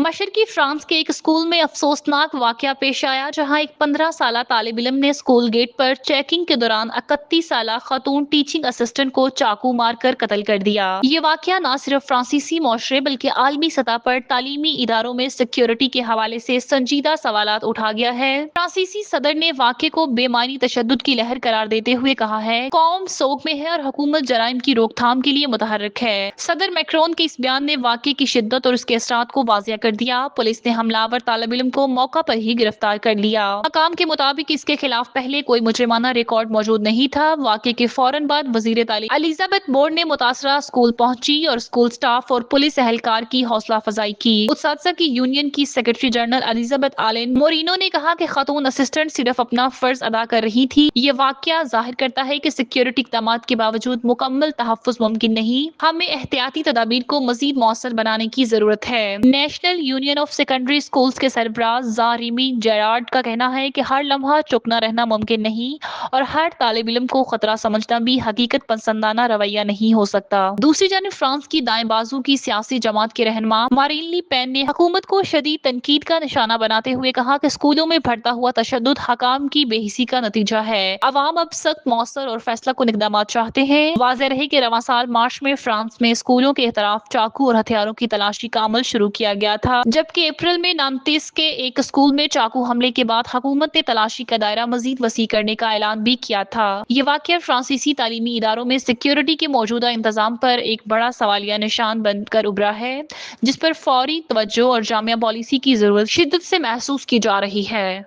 मशरकी France के एक school में अफसोसनाक वाकया पेश आया जहां एक 15 साला तालिब इल्म ने स्कूल गेट पर चेकिंग के दौरान 31 साला खातून टीचिंग असिस्टेंट को चाकू मारकर कत्ल कर दिया। ये वाकया न सिर्फ फ्रांसीसी माशरे बल्कि आलमी सतह पर तालीमी इदारों में सिक्योरिटी के हवाले से संजीदा सवालात उठा गया है। फ्रांसीसी सदर ने वाकये को बेमानी तशद्दुद की लहर करार देते हुए कहा है, कौम सोग में है और हुकूमत जराइम की रोकथाम के लिए मुतहर्रिक है। सदर मैक्रोन के इस बयान ने वाकये की शिद्दत और उसके असरात को वाज़िया कर दिया। पुलिस ने हमलावर तालिब इल्म को मौका पर ही गिरफ्तार कर लिया। हकाम के मुताबिक इसके खिलाफ पहले कोई मुजरिमाना रिकॉर्ड मौजूद नहीं था। वाकये के फौरन बाद वजीर तालीम एलिजाबेथ बोर्न ने मुतासरा स्कूल पहुंची और स्कूल स्टाफ और पुलिस एहलकार की हौसला अफजाई की। उस्तादसा की यूनियन की सेक्रेटरी जनरल एलिजाबेथ आलेन मोरिनो ने कहा कि खातून असिस्टेंट सिर्फ अपना फर्ज अदा कर रही थी। ये वाकया जाहिर करता है कि सिक्योरिटी इक़दाम के बावजूद मुकम्मल तहफ़्फ़ुज़ मुमकिन नहीं। हमें एहतियाती तदाबीर को मजीद मौसर बनाने की जरूरत है। National union of secondary schools के सरबराह ज़ारिमी जेरार्ड का कहना है कि हर लम्हा चुप न रहना मुमकिन नहीं और हर तालिब इल्म को खतरा समझना भी हकीकत पसंदाना रवैया नहीं हो सकता। दूसरी जानिब फ्रांस की दाएं बाजू की सियासी जमात के रहनुमा मारीन ली पेन ने हुकूमत को शदीद तनकीद का निशाना बनाते हुए कहा कि स्कूलों में बढ़ता हुआ तशद्दुद हकाम की बेहिसी का नतीजा है। अवाम अब सख्त मौसर और फैसला कुन इक़दाम चाहते हैं। वाज़ेह रहे कि रवां साल मार्च में फ्रांस में स्कूलों के अतराफ चाकू और हथियारों की तलाशी का अमल शुरू किया गया था, जबकि अप्रैल में नांतीस के एक स्कूल में चाकू हमले के बाद हुकूमत ने तलाशी का दायरा मजीद वसी करने का ऐलान भी किया था। ये वाकया फ्रांसीसी तालीमी इदारों में सिक्योरिटी के मौजूदा इंतजाम पर एक बड़ा सवालिया निशान बनकर उभरा है, जिस पर फौरी तवज्जो और जामिया पॉलिसी की जरूरत शिद्दत से महसूस की जा रही है।